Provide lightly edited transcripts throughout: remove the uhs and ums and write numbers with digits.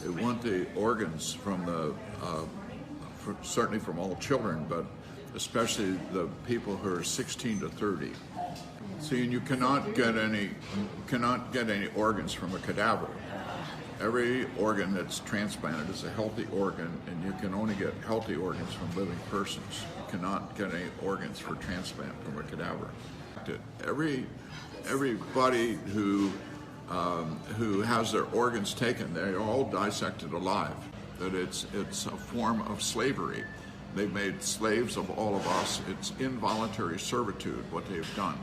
They want the organs from certainly from all children, but especially the people who are 16 to 30. See, and you cannot get any organs from a cadaver. Every organ that's transplanted is a healthy organ, and you can only get healthy organs from living persons. You cannot get any organs for transplant from a cadaver. Everybody who has their organs taken, they're all dissected alive. That it's a form of slavery. They've made slaves of all of us. It's involuntary servitude, what they've done.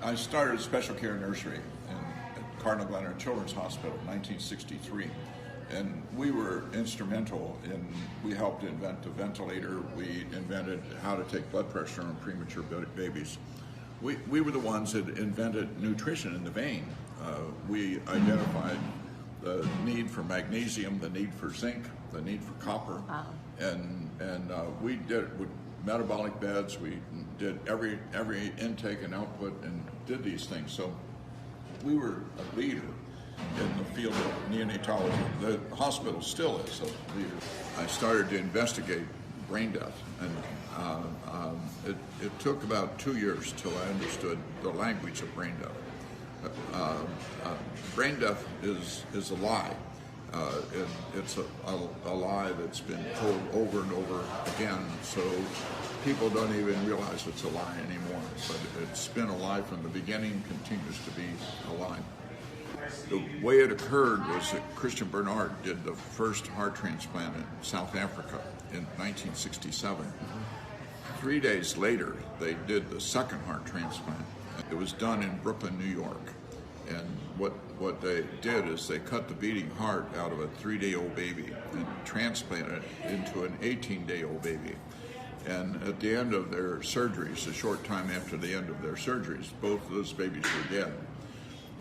I started a special care nursery at Cardinal Glenner Children's Hospital in 1963. And we were instrumental we helped invent the ventilator. We invented how to take blood pressure on premature babies. We were the ones that invented nutrition in the vein. We identified the need for magnesium, the need for zinc, the need for copper. Wow. And we did it with metabolic beds. We did every intake and output and did these things. So we were a leader in the field of neonatology. The hospital still is a leader. I started to investigate brain death, and it took about 2 years till I understood the language of brain death. Brain death is a lie. It's a lie that's been told over and over again, so people don't even realize it's a lie anymore. But it's been a lie from the beginning, continues to be a lie. The way it occurred was that Christian Barnard did the first heart transplant in South Africa in 1967. 3 days later, they did the second heart transplant. It was done in Brooklyn, New York. And what they did is they cut the beating heart out of a 3-day-old baby and transplanted it into an 18-day-old baby. And at the end of their surgeries, a short time after the end of their surgeries, both of those babies were dead.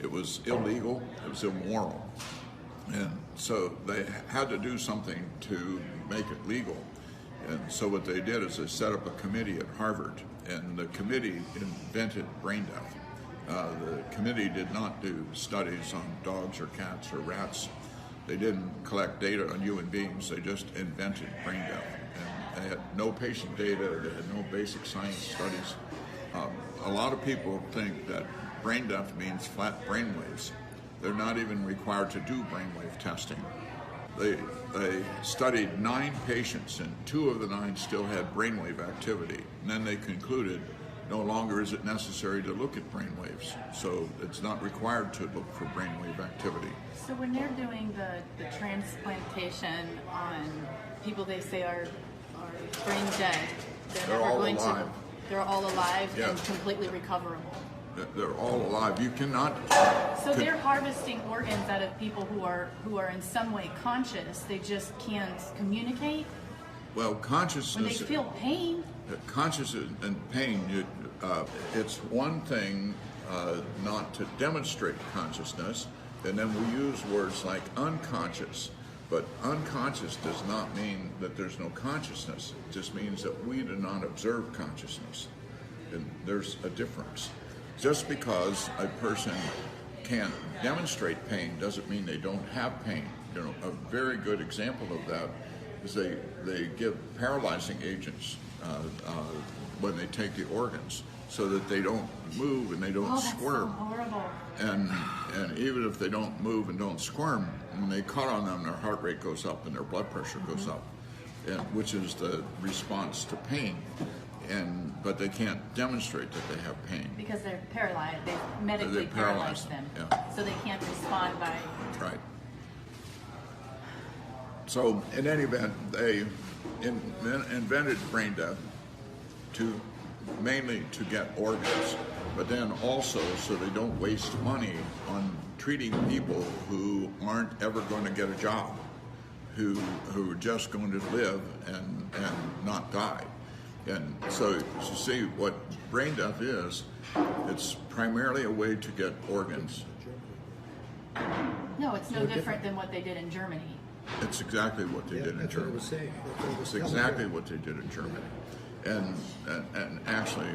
It was illegal, it was immoral. And so they had to do something to make it legal. And so what they did is they set up a committee at Harvard, and the committee invented brain death. The committee did not do studies on dogs or cats or rats. They didn't collect data on human beings, they just invented brain death. And they had no patient data, they had no basic science studies. A lot of people think that brain death means flat brain waves. They're not even required to do brainwave testing. They studied 9 patients, and 2 of the 9 still had brainwave activity. And then they concluded no longer is it necessary to look at brainwaves, so it's not required to look for brainwave activity. So when they're doing the transplantation on people they say are brain dead, they're all alive. They're all alive Yeah. and completely recoverable. They're all alive. You cannot. So they're harvesting organs out of people who are in some way conscious. They just can't communicate. Well, consciousness. When they feel pain. Consciousness and pain. It's one thing not to demonstrate consciousness, and then we use words like unconscious. But unconscious does not mean that there's no consciousness. It just means that we do not observe consciousness, and there's a difference. Just because a person can't demonstrate pain doesn't mean they don't have pain. You know, a very good example of that is they give paralyzing agents when they take the organs, so that they don't move and they don't squirm. So horrible. And even if they don't move and don't squirm, when they cut on them, their heart rate goes up and their blood pressure goes up, which is the response to pain. But they can't demonstrate that they have pain. Because they're paralyzed. They've medically paralyzed them. Yeah. So they can't respond by... Right. So in any event, they invented brain death mainly to get organs, but then also so they don't waste money on treating people who aren't ever going to get a job, who are just going to live and not die. And so you see what brain death is, it's primarily a way to get organs. No, it's no different than what they did in Germany. It's exactly what they did in Germany. It's exactly what they did in Germany. And actually,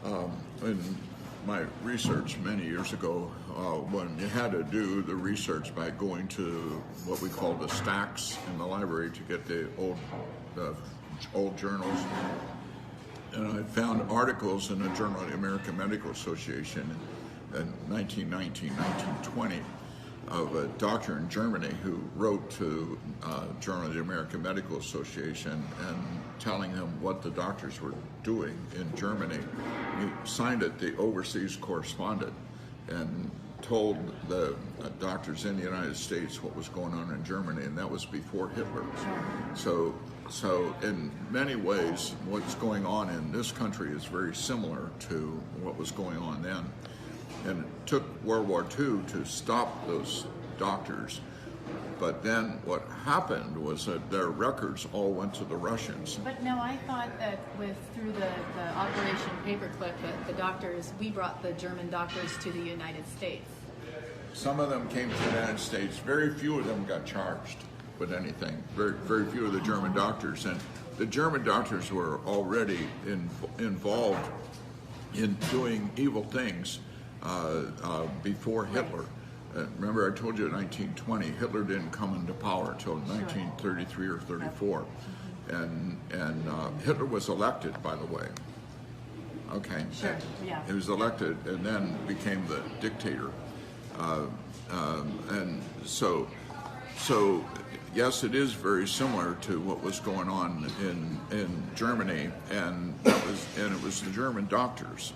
in my research many years ago when you had to do the research by going to what we call the stacks in the library to get the old journals. And I found articles in the Journal of the American Medical Association in 1919, 1920 of a doctor in Germany who wrote to Journal of the American Medical Association and telling him what the doctors were doing in Germany. He signed it the overseas correspondent and told the doctors in the United States what was going on in Germany, and that was before Hitler. So in many ways, what's going on in this country is very similar to what was going on then. And it took World War II to stop those doctors. But then what happened was that their records all went to the Russians. But no, I thought that through the Operation Paperclip, that the doctors, we brought the German doctors to the United States. Some of them came to the United States. Very few of them got charged with anything. Very, very few of the German doctors. And the German doctors were already involved in doing evil things before Hitler. Remember, I told you in 1920, Hitler didn't come into power until 1933 or 34. And Hitler was elected, by the way. Okay. Sure, yeah. He was elected and then became the dictator. And so yes, it is very similar to what was going on in Germany, and it was the German doctors.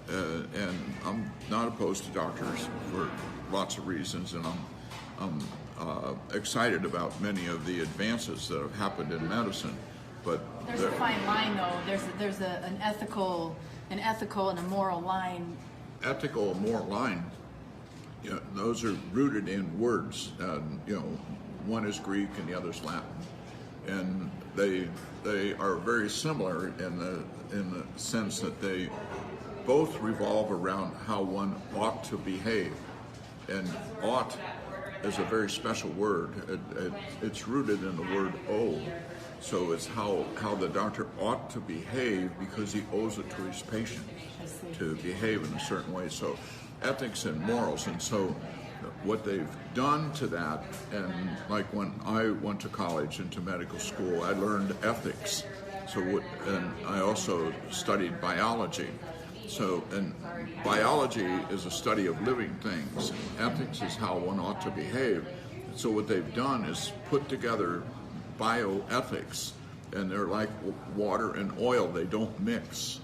And I'm not opposed to doctors for lots of reasons, and I'm excited about many of the advances that have happened in medicine. But there's a fine line, though. There's an ethical and a moral line. Ethical and moral line. You know, those are rooted in words. One is Greek and the other's Latin, and they are very similar in the sense that they both revolve around how one ought to behave. And ought is a very special word. It's rooted in the word owe. So it's how the doctor ought to behave because he owes it to his patient to behave in a certain way. So ethics and morals. And so what they've done to that, and like when I went to college into medical school, I learned ethics. And I also studied biology. So, and biology is a study of living things. Ethics is how one ought to behave. So what they've done is put together bioethics, and they're like water and oil. They don't mix.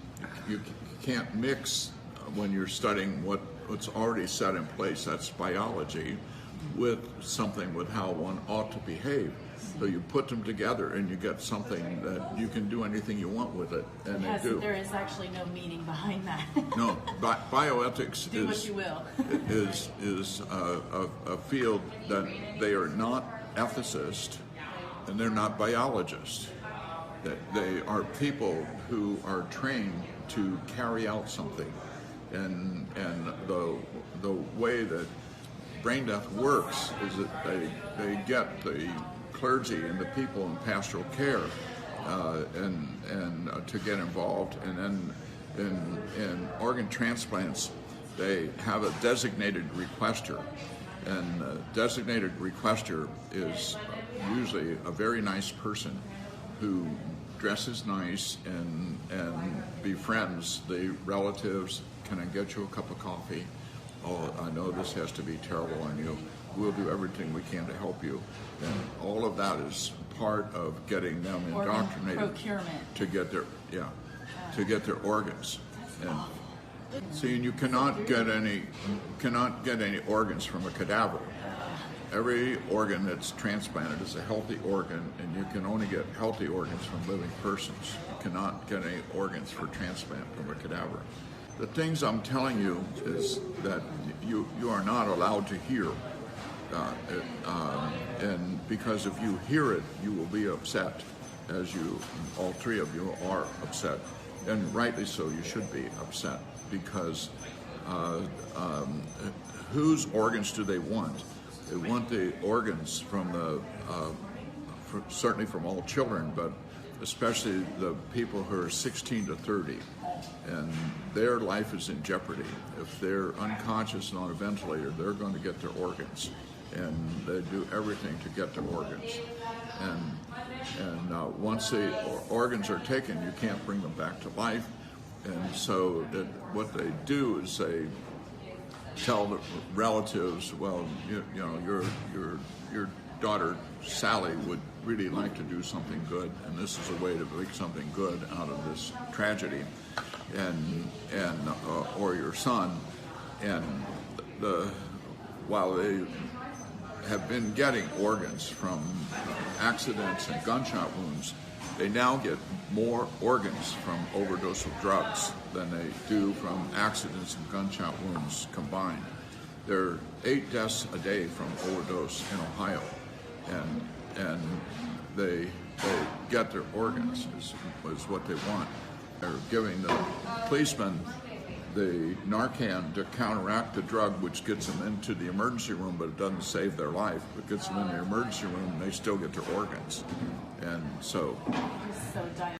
You can't mix when you're studying what's already set in place. That's biology, with something with how one ought to behave. So you put them together and you get something that you can do anything you want with it, and they do. There is actually no meaning behind that. No, bioethics do what you will. is a field that they are not ethicists and they're not biologists. They are people who are trained to carry out something, and the way that brain death works is that they get the clergy and the people in pastoral care and to get involved, and then in organ transplants they have a designated requester, and a designated requester is usually a very nice person who dresses nice and befriends the relatives. Can I get you a cup of coffee? Oh, I know this has to be terrible on you. We'll do everything we can to help you. And all of that is part of getting them indoctrinated to get their organs. And see, and you cannot get any organs from a cadaver. Every organ that's transplanted is a healthy organ, and you can only get healthy organs from living persons. You cannot get any organs for transplant from a cadaver. The things I'm telling you is that you are not allowed to hear. And because if you hear it, you will be upset, as all three of you are upset. And rightly so, you should be upset, because whose organs do they want? They want the organs from certainly from all children, but especially the people who are 16 to 30, and their life is in jeopardy. If they're unconscious and on a ventilator, they're going to get their organs, and they do everything to get their organs. And once the organs are taken, you can't bring them back to life. And so what they do is they tell the relatives, well, you know, your daughter Sally would really like to do something good, and this is a way to make something good out of this tragedy, or your son, and while they have been getting organs from accidents and gunshot wounds, they now get more organs from overdose of drugs than they do from accidents and gunshot wounds combined. There are 8 deaths a day from overdose in Ohio, and they get their organs is what they want. They're giving the policemen the Narcan to counteract the drug, which gets them into the emergency room, but it doesn't save their life. It gets them in the emergency room, and they still get their organs. And so It's so diametrically